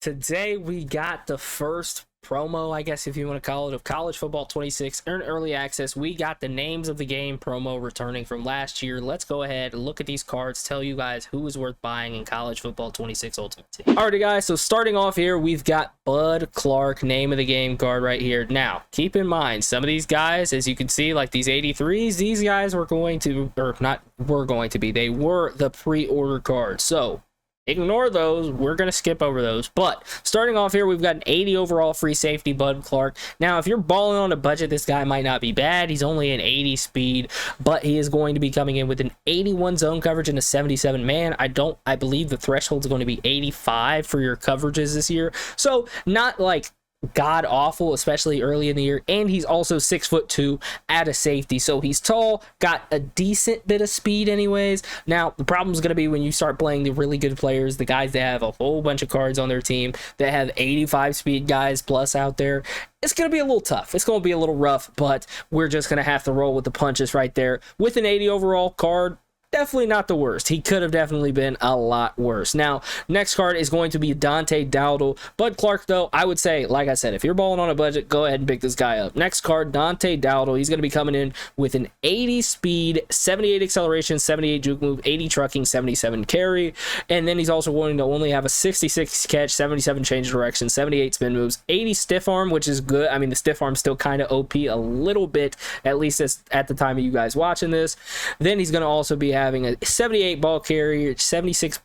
Today we got the first promo, I guess if you want to call it, of College Football 26 Earn Early Access. We got the names of the game promo returning from last year. Let's go ahead and look at these cards, tell you guys who is worth buying in College Football 26 Ultimate Team. Alrighty guys, so starting off here, we've got Bud Clark, name of the game card right here. Now, keep in mind, some of these guys, as you can see, like these 83s, these guys were going to, or not were going to be, they were the pre-order cards. So ignore those. We're going to skip over those. But starting off here, we've got an 80 overall free safety, Bud Clark. Now, if you're balling on a budget, this guy might not be bad. He's only an 80 speed, but he is going to be coming in with an 81 zone coverage and a 77 man. I believe the threshold is going to be 85 for your coverages this year. So not like god awful, especially early in the year. And he's also 6'2" at a safety, so he's tall, got a decent bit of speed anyways. Now the problem is going to be when you start playing the really good players, the guys that have a whole bunch of cards on their team that have 85 speed guys plus out there. It's going to be a little tough. It's going to be a little rough, but we're just going to have to roll with the punches right there. With an 80 overall card, definitely not the worst. He could have definitely been a lot worse. Now, next card is going to be Dante Dowdle. Bud Clark, though, I would say, like I said, if you're balling on a budget, go ahead and pick this guy up. Next card, Dante Dowdle. He's going to be coming in with an 80 speed, 78 acceleration, 78 juke move, 80 trucking, 77 carry. And then he's also going to only have a 66 catch, 77 change of direction, 78 spin moves, 80 stiff arm, which is good. I mean, the stiff arm's still kind of OP a little bit, at least at the time of you guys watching this. Then he's going to also be having a 78 ball carrier, 76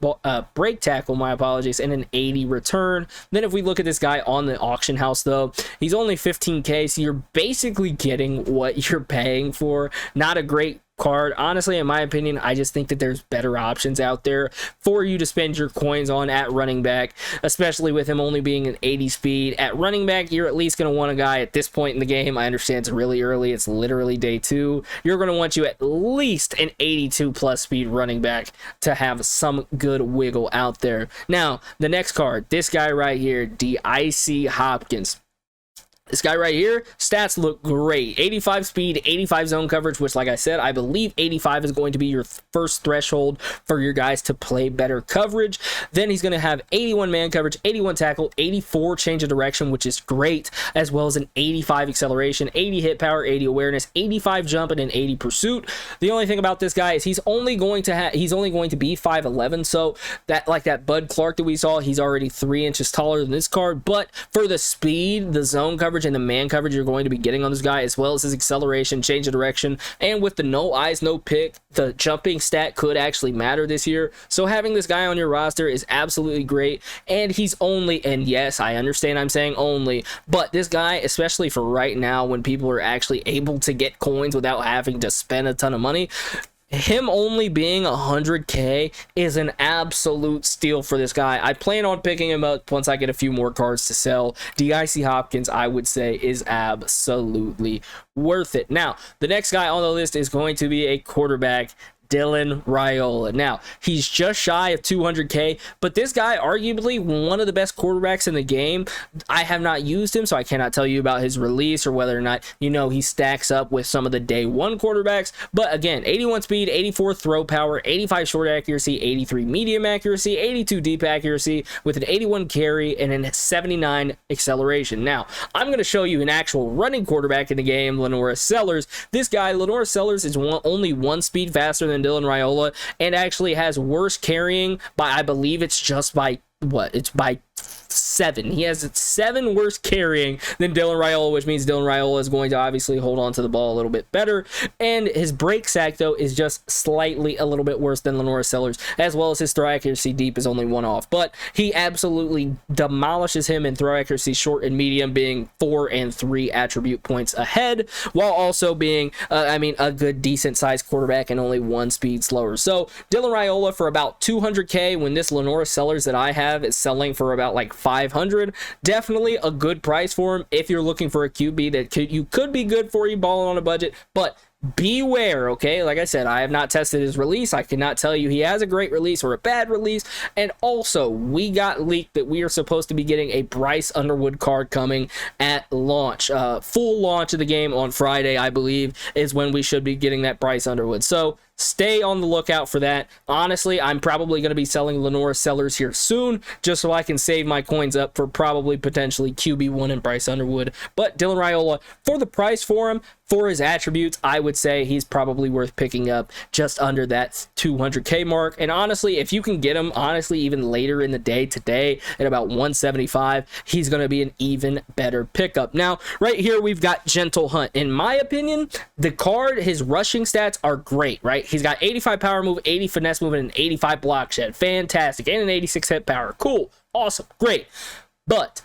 break tackle, my apologies, and an 80 return. Then if we look at this guy on the auction house, though, he's only 15k, so you're basically getting what you're paying for. Not a great card, honestly. In my opinion, I just think that there's better options out there for you to spend your coins on at running back, especially with him only being an 80 speed. At running back, you're at least going to want a guy at this point in the game. I understand it's really early, it's literally day 2. You're going to want you at least an 82 plus speed running back to have some good wiggle out there. Now, the next card, this guy right here, DeIcy Hopkins. This guy right here, stats look great. 85 speed, 85 zone coverage, which, like I said, I believe 85 is going to be your first threshold for your guys to play better coverage. Then he's going to have 81 man coverage, 81 tackle, 84 change of direction, which is great, as well as an 85 acceleration, 80 hit power, 80 awareness, 85 jump, and an 80 pursuit. The only thing about this guy is he's only going to be 5'11", so that, like that Bud Clark that we saw, he's already 3 inches taller than this card. But for the speed, the zone coverage, and the man coverage you're going to be getting on this guy, as well as his acceleration, change of direction, and with the no eyes, no pick, the jumping stat could actually matter this year. So having this guy on your roster is absolutely great. And he's only, and yes, I understand I'm saying only, but this guy, especially for right now when people are actually able to get coins without having to spend a ton of money, him only being 100k is an absolute steal for this guy. I plan on picking him up once I get a few more cards to sell. DeIcy Hopkins, I would say, is absolutely worth it. Now, the next guy on the list is going to be a quarterback, Dylan Raiola. Now, he's just shy of 200k, but this guy, arguably one of the best quarterbacks in the game. I have not used him, so I cannot tell you about his release or whether or not, he stacks up with some of the day 1 quarterbacks. But again, 81 speed, 84 throw power, 85 short accuracy, 83 medium accuracy, 82 deep accuracy, with an 81 carry and a 79 acceleration. Now, I'm going to show you an actual running quarterback in the game, LaNorris Sellers. This guy, LaNorris Sellers, is only 1 speed faster than Dylan Raiola, and actually has worse carrying by, I believe it's just by what? It's by 7. He has 7 worse carrying than Dylan Raiola, which means Dylan Raiola is going to obviously hold on to the ball a little bit better. And his break sack, though, is just slightly a little bit worse than LaNorris Sellers, as well as his throw accuracy deep is only 1 off. But he absolutely demolishes him in throw accuracy short and medium, being 4 and 3 attribute points ahead, while also being, a good decent sized quarterback and only 1 speed slower. So Dylan Raiola for about 200k, when this LaNorris Sellers that I have is selling for about like 500. Definitely a good price for him if you're looking for a QB that could be good for you balling on a budget, but beware, okay? Like I said, I have not tested his release. I cannot tell you he has a great release or a bad release. And also, we got leaked that we are supposed to be getting a Bryce Underwood card coming at launch. Full launch of the game on Friday, I believe, is when we should be getting that Bryce Underwood. So stay on the lookout for that. Honestly, I'm probably going to be selling Lenora Sellers here soon, just so I can save my coins up for probably potentially QB1 and Bryce Underwood. But Dylan Raiola, for the price for him, for his attributes, I would say he's probably worth picking up just under that 200K mark. And honestly, if you can get him, honestly, even later in the day today at about 175, he's going to be an even better pickup. Now, right here, we've got Gentle Hunt. In my opinion, the card, his rushing stats are great, right? He's got 85 power move, 80 finesse move, and an 85 block shed. Fantastic. And an 86 hit power. Cool. Awesome. Great. But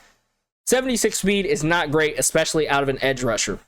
76 speed is not great, especially out of an edge rusher.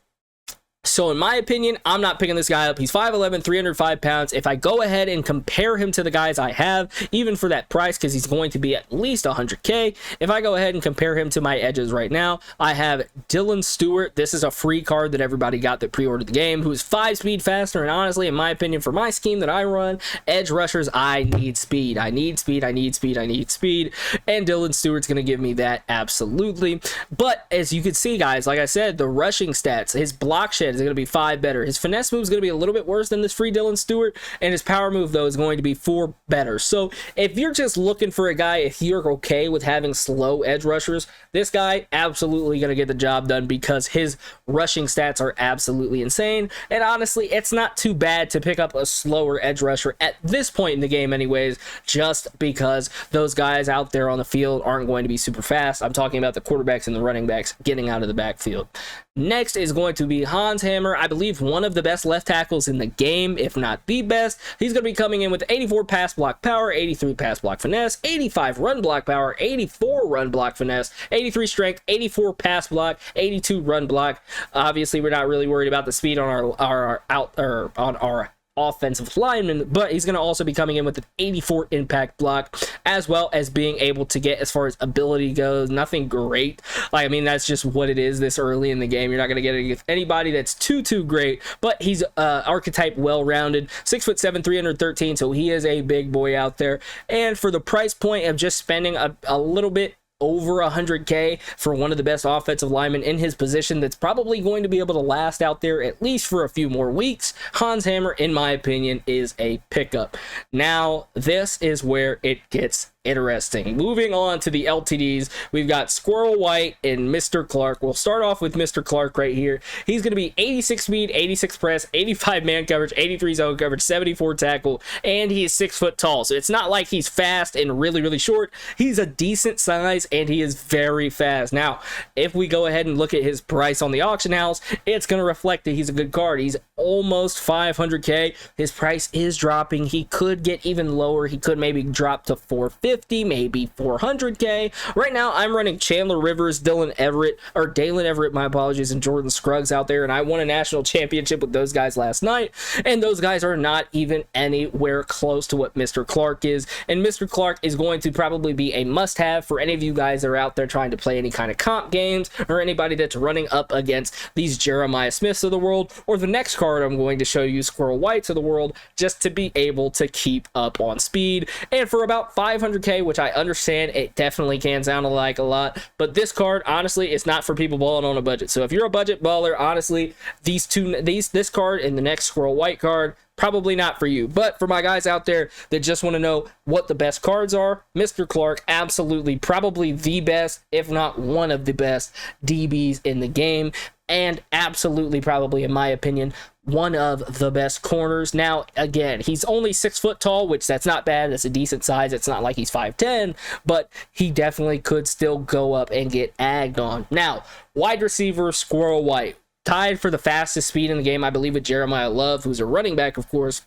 So in my opinion, I'm not picking this guy up. He's 5'11", 305 pounds. If I go ahead and compare him to the guys I have, even for that price, because he's going to be at least 100K, if I go ahead and compare him to my edges right now, I have Dylan Stewart. This is a free card that everybody got that pre-ordered the game, who's 5 speed faster. And honestly, in my opinion, for my scheme that I run, edge rushers, I need speed. I need speed. I need speed. I need speed. And Dylan Stewart's going to give me that absolutely. But as you can see, guys, like I said, the rushing stats, his block shed is going to be 5 better. His finesse move is going to be a little bit worse than this free Dylan Stewart, and his power move, though, is going to be 4 better. So if you're just looking for a guy, if you're okay with having slow edge rushers, this guy absolutely going to get the job done because his rushing stats are absolutely insane. And honestly, it's not too bad to pick up a slower edge rusher at this point in the game anyways, just because those guys out there on the field aren't going to be super fast. I'm talking about the quarterbacks and the running backs getting out of the backfield. Next is going to be Hans Hammer, I believe one of the best left tackles in the game, if not the best. He's going to be coming in with 84 pass block power, 83 pass block finesse, 85 run block power, 84 run block finesse, 83 strength, 84 pass block, 82 run block. Obviously, we're not really worried about the speed on our offensive lineman, but he's going to also be coming in with an 84 impact block, as well as being able to get, as far as ability goes, nothing great. Like, I mean, that's just what it is this early in the game. You're not going to get against anybody that's too great, but he's archetype well-rounded, 6'7", 313, so he is a big boy out there. And for the price point of just spending a little bit over 100K for one of the best offensive linemen in his position that's probably going to be able to last out there at least for a few more weeks, Hans Hammer, in my opinion, is a pickup. Now, this is where it gets interesting. Moving on to the LTDs, we've got Squirrel White and Mr. Clark. We'll start off with Mr. Clark right here. He's going to be 86 speed, 86 press, 85 man coverage, 83 zone coverage, 74 tackle, and he is 6 foot tall. So it's not like he's fast and really short. He's a decent size and he is very fast. Now, if we go ahead and look at his price on the auction house, it's going to reflect that he's a good card. He's almost 500K. His price is dropping. He could get even lower. He could maybe drop to 450, maybe 400K. Right now, I'm running Chandler Rivers, Dalen Everett, my apologies, and Jordan Scruggs out there, and I won a national championship with those guys last night, and those guys are not even anywhere close to what Mr. Clark is, and Mr. Clark is going to probably be a must-have for any of you guys that are out there trying to play any kind of comp games, or anybody that's running up against these Jeremiah Smiths of the world, or the next card I'm going to show you, Squirrel Whites of the world, just to be able to keep up on speed. And for about 500K, which I understand it definitely can sound like a lot, but this card, honestly, it's not for people balling on a budget. So if you're a budget baller, honestly, this card and the next Squirrel White card, probably not for you. But for my guys out there that just want to know what the best cards are, Mr. Clark, absolutely probably the best, if not one of the best DBs in the game, and absolutely probably, in my opinion, one of the best corners. Now, again, he's only 6 foot tall, which that's not bad. That's a decent size. It's not like he's 5'10", but he definitely could still go up and get agged on. Now, wide receiver, Squirrel White, tied for the fastest speed in the game, I believe, with Jeremiah Love, who's a running back, of course.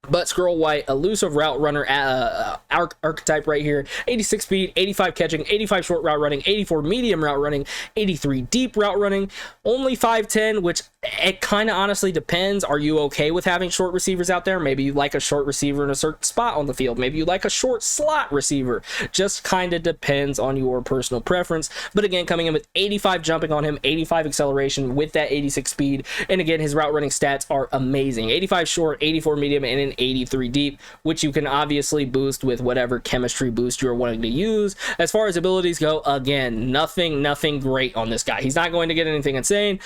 But Squirrel White, elusive route runner archetype right here. 86 speed, 85 catching, 85 short route running, 84 medium route running, 83 deep route running, only 5'10", which it kind of honestly depends. Are you okay with having short receivers out there? Maybe you like a short receiver in a certain spot on the field. Maybe you like a short slot receiver. Just kind of depends on your personal preference. But again, coming in with 85 jumping on him, 85 acceleration with that 86 speed. And again, his route running stats are amazing. 85 short, 84 medium, and an 83 deep, which you can obviously boost with whatever chemistry boost you're wanting to use. As far as abilities go, again, nothing great on this guy. He's not going to get anything insane.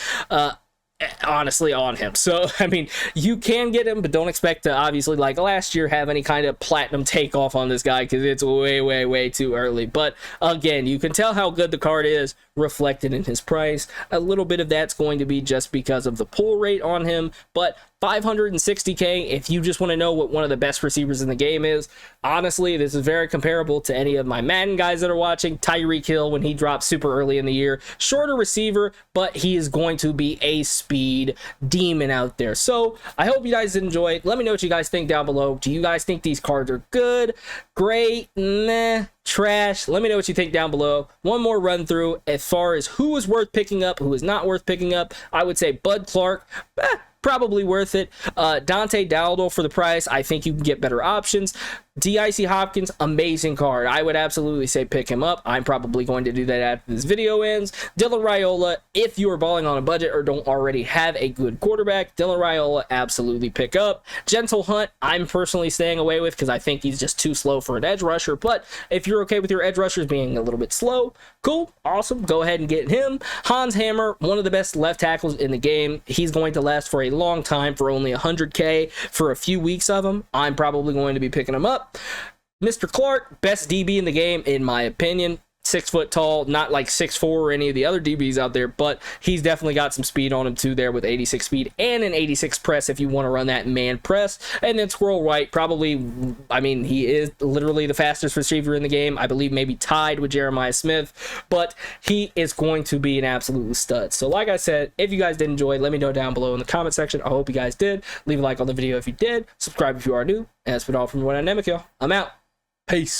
honestly on him. So I mean, you can get him, but don't expect to obviously like last year have any kind of platinum takeoff on this guy, because it's way too early. But again, you can tell how good the card is reflected in his price. A little bit of that's going to be just because of the pull rate on him, but 560k, if you just want to know what one of the best receivers in the game is, honestly, this is very comparable to any of my Madden guys that are watching. Tyreek Hill, when he dropped super early in the year, shorter receiver, but he is going to be a speed demon out there. So I hope you guys enjoyed. Let me know what you guys think down below. Do you guys think these cards are good, great, meh, trash? Let me know what you think down below. One more run through as far as who is worth picking up, who is not worth picking up. I would say Bud Clark, probably worth it. Dante Dowdle, for the price, I think you can get better options. DIC Hopkins, amazing card. I would absolutely say pick him up. I'm probably going to do that after this video ends. Dylan Raiola, if you are balling on a budget or don't already have a good quarterback, Dylan Raiola, absolutely pick up. Gentle Hunt, I'm personally staying away with because I think he's just too slow for an edge rusher. But if you're okay with your edge rushers being a little bit slow, cool, awesome, go ahead and get him. Hans Hammer, one of the best left tackles in the game. He's going to last for a long time for only 100k for a few weeks of him. I'm probably going to be picking him up. Mr. Clark, best DB in the game, in my opinion. 6 foot tall, not like 6'4" or any of the other DBs out there, but he's definitely got some speed on him too there with 86 speed and an 86 press if you want to run that man press. And then Squirrel White, probably, I mean, he is literally the fastest receiver in the game. I believe maybe tied with Jeremiah Smith, but he is going to be an absolute stud. So like I said, if you guys did enjoy, let me know down below in the comment section. I hope you guys did. Leave a like on the video if you did. Subscribe if you are new. And that's been all from One Dynamic, y'all. I'm out. Peace.